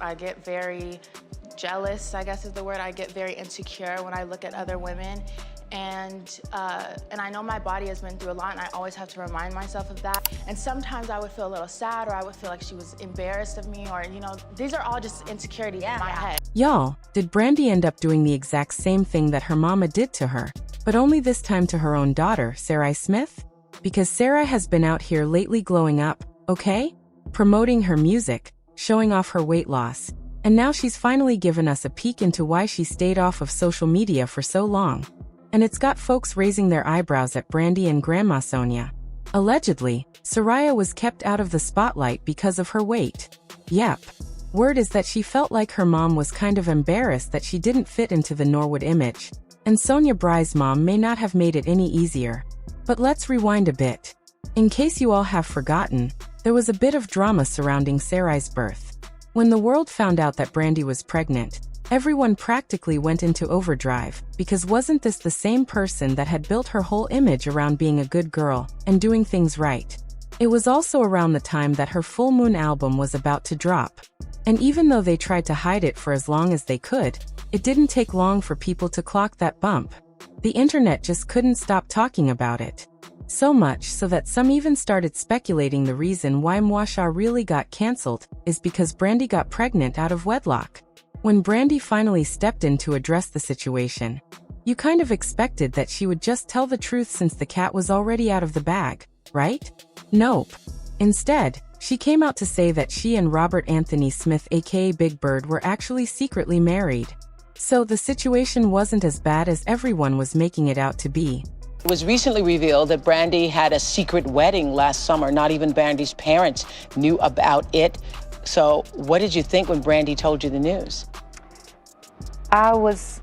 I get very jealous, I guess is the word. I get very insecure when I look at other women. And I know my body has been through a lot, and I always have to remind myself of that. And sometimes I would feel a little sad, or I would feel like she was embarrassed of me, or, you know, these are all just insecurities in my head. Y'all, did Brandy end up doing the exact same thing that her mama did to her, but only this time to her own daughter, Sy'rai Smith? Because Sy'rai has been out here lately glowing up, okay? Promoting her music, showing off her weight loss, and now she's finally given us a peek into why she stayed off of social media for so long. And it's got folks raising their eyebrows at Brandy and Grandma Sonja. Allegedly, Sy'rai was kept out of the spotlight because of her weight. Yep. Word is that she felt like her mom was kind of embarrassed that she didn't fit into the Norwood image, and Sonja Bry's mom may not have made it any easier. But let's rewind a bit. In case you all have forgotten, there was a bit of drama surrounding Sy'rai's birth. When the world found out that Brandy was pregnant, everyone practically went into overdrive, because wasn't this the same person that had built her whole image around being a good girl and doing things right? It was also around the time that her Full Moon album was about to drop. And even though they tried to hide it for as long as they could, it didn't take long for people to clock that bump. The internet just couldn't stop talking about it. So much so that some even started speculating the reason why Mwasha really got cancelled is because Brandy got pregnant out of wedlock. When Brandy finally stepped in to address the situation, you kind of expected that she would just tell the truth since the cat was already out of the bag, right? Nope. Instead, she came out to say that she and Robert Anthony Smith aka Big Bird were actually secretly married. So the situation wasn't as bad as everyone was making it out to be. It was recently revealed that Brandy had a secret wedding last summer. Not even Brandy's parents knew about it. So what did you think when Brandy told you the news? I was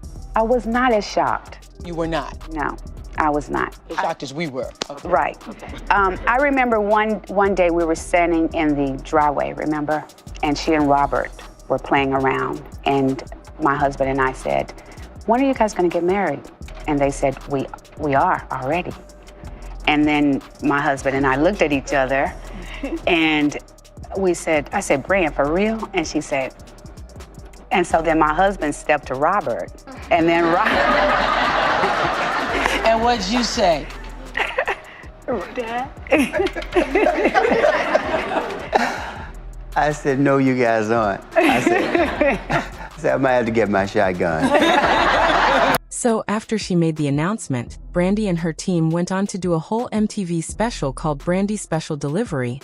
not as shocked. You were not? No, I was not. As shocked as we were. Okay. Right. Okay. I remember one day we were standing in the driveway, remember? And she and Robert were playing around. And my husband and I said, when are you guys gonna get married? And they said, we are already. And then my husband and I looked at each other and I said, Brand, for real? And she said, and so then my husband stepped to Robert, and then Robert. And what'd you say? Dad? I said, no, you guys aren't. I said, I might have to get my shotgun. So after she made the announcement, Brandy and her team went on to do a whole MTV special called Brandy Special Delivery,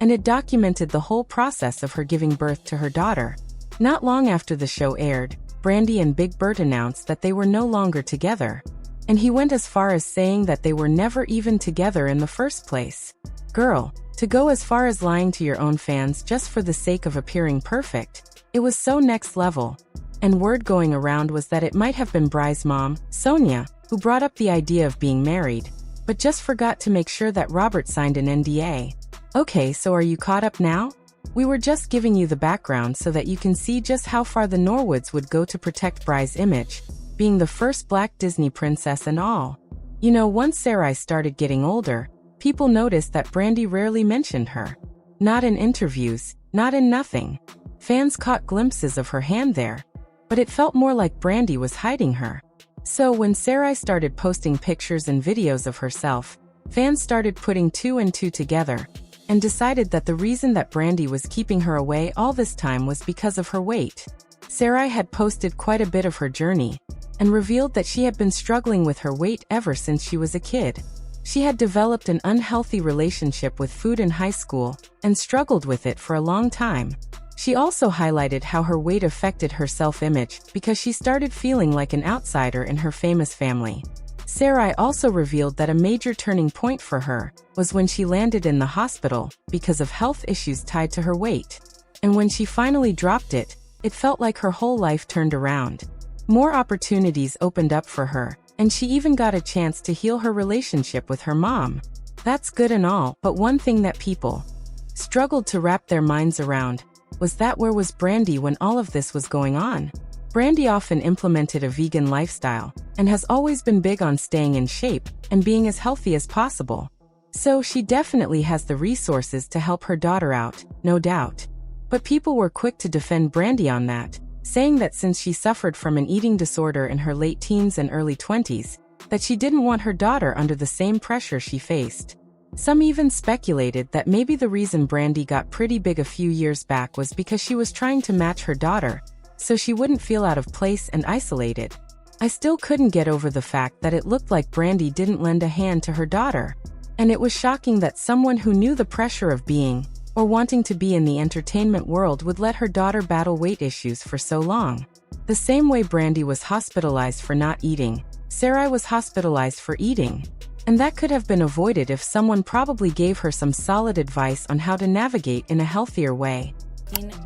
and it documented the whole process of her giving birth to her daughter. Not long after the show aired, Brandy and Big Bird announced that they were no longer together, and he went as far as saying that they were never even together in the first place. Girl, to go as far as lying to your own fans just for the sake of appearing perfect, it was so next level. And word going around was that it might have been Bry's mom, Sonja, who brought up the idea of being married, but just forgot to make sure that Robert signed an NDA. Okay, so are you caught up now? We were just giving you the background so that you can see just how far the Norwoods would go to protect Bry's image, being the first Black Disney princess and all. You know, once Sy'rai started getting older, people noticed that Brandy rarely mentioned her. Not in interviews, not in nothing. Fans caught glimpses of her hand there, but it felt more like Brandy was hiding her. So when Sy'rai started posting pictures and videos of herself, fans started putting two and two together, and decided that the reason that Brandy was keeping her away all this time was because of her weight. Sy'rai had posted quite a bit of her journey, and revealed that she had been struggling with her weight ever since she was a kid. She had developed an unhealthy relationship with food in high school, and struggled with it for a long time. She also highlighted how her weight affected her self-image because she started feeling like an outsider in her famous family. Sy'rai also revealed that a major turning point for her was when she landed in the hospital because of health issues tied to her weight. And when she finally dropped it, it felt like her whole life turned around. More opportunities opened up for her, and she even got a chance to heal her relationship with her mom. That's good and all, but one thing that people struggled to wrap their minds around was that where was Brandy when all of this was going on? Brandy often implemented a vegan lifestyle, and has always been big on staying in shape and being as healthy as possible. So she definitely has the resources to help her daughter out, no doubt. But people were quick to defend Brandy on that, saying that since she suffered from an eating disorder in her late teens and early 20s, that she didn't want her daughter under the same pressure she faced. Some even speculated that maybe the reason Brandy got pretty big a few years back was because she was trying to match her daughter, so she wouldn't feel out of place and isolated. I still couldn't get over the fact that it looked like Brandy didn't lend a hand to her daughter, and it was shocking that someone who knew the pressure of being, or wanting to be in the entertainment world would let her daughter battle weight issues for so long. The same way Brandy was hospitalized for not eating, Sy'rai was hospitalized for eating. And that could have been avoided if someone probably gave her some solid advice on how to navigate in a healthier way.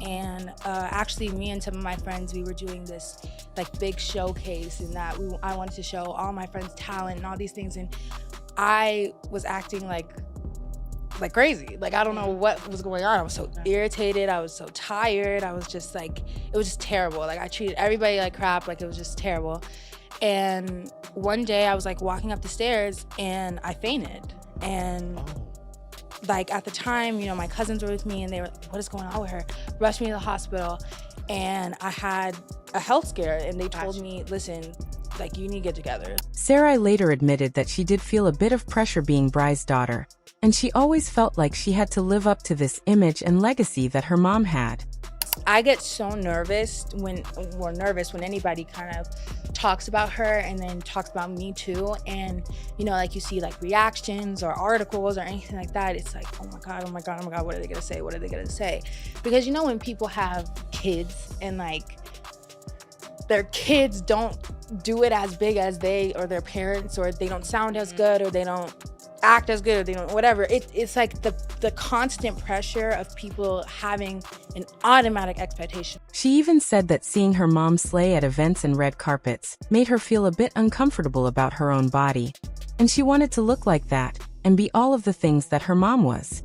And actually, me and some of my friends, we were doing this like big showcase, and that I wanted to show all my friends' talent and all these things, and I was acting like crazy. Like, I don't know what was going on. I was so irritated. I was so tired. I was just like, it was just terrible. Like, I treated everybody like crap. Like, it was just terrible. And one day I was like walking up the stairs and I fainted. And like at the time, you know, my cousins were with me and they were like, what is going on with her? Rushed me to the hospital, and I had a health scare, and they told me, listen, like, you need to get together. Sy'rai later admitted that she did feel a bit of pressure being Bry's daughter, and she always felt like she had to live up to this image and legacy that her mom had. I get so nervous when anybody kind of talks about her and then talks about me too. And, you know, like you see like reactions or articles or anything like that. It's like, oh my God, what are they gonna say? What are they gonna say? Because, you know, when people have kids and like their kids don't do it as big as they or their parents, or they don't sound as good, or they don't act as good, or they don't, whatever. It's like the constant pressure of people having an automatic expectation. She even said that seeing her mom slay at events and red carpets made her feel a bit uncomfortable about her own body, and she wanted to look like that and be all of the things that her mom was.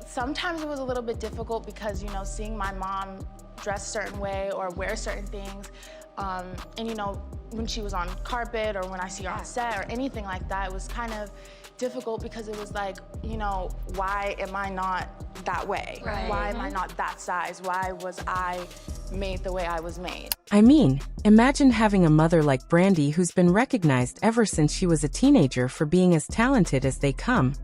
Sometimes it was a little bit difficult because, you know, seeing my mom dress a certain way or wear certain things, and, you know, when she was on carpet or when I see her on set or anything like that, it was kind of difficult because it was like, you know, why am I not that way? Right. Why am I not that size? Why was I made the way I was made? I mean, imagine having a mother like Brandy who's been recognized ever since she was a teenager for being as talented as they come,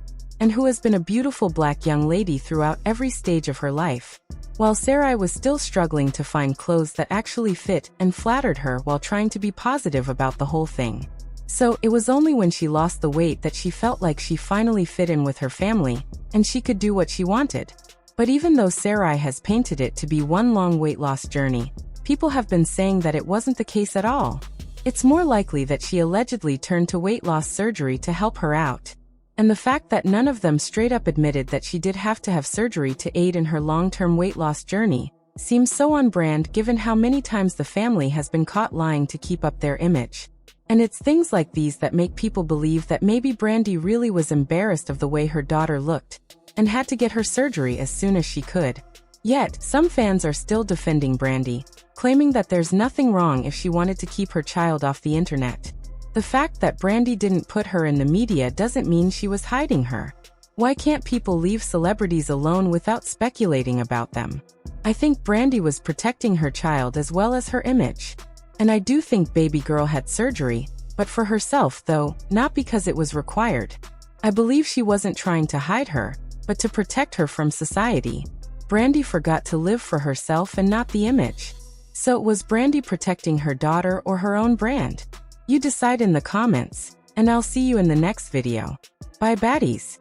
and who has been a beautiful black young lady throughout every stage of her life, while Sy'rai was still struggling to find clothes that actually fit and flattered her while trying to be positive about the whole thing. So it was only when she lost the weight that she felt like she finally fit in with her family, and she could do what she wanted. But even though Sy'rai has painted it to be one long weight loss journey, people have been saying that it wasn't the case at all. It's more likely that she allegedly turned to weight loss surgery to help her out. And the fact that none of them straight up admitted that she did have to have surgery to aid in her long-term weight loss journey seems so on brand given how many times the family has been caught lying to keep up their image. And it's things like these that make people believe that maybe Brandy really was embarrassed of the way her daughter looked and had to get her surgery as soon as she could. Yet, some fans are still defending Brandy, claiming that there's nothing wrong if she wanted to keep her child off the internet. The fact that Brandy didn't put her in the media doesn't mean she was hiding her. Why can't people leave celebrities alone without speculating about them? I think Brandy was protecting her child as well as her image. And I do think baby girl had surgery, but for herself though, not because it was required. I believe she wasn't trying to hide her, but to protect her from society. Brandy forgot to live for herself and not the image. So was Brandy protecting her daughter or her own brand? You decide in the comments, and I'll see you in the next video. Bye baddies.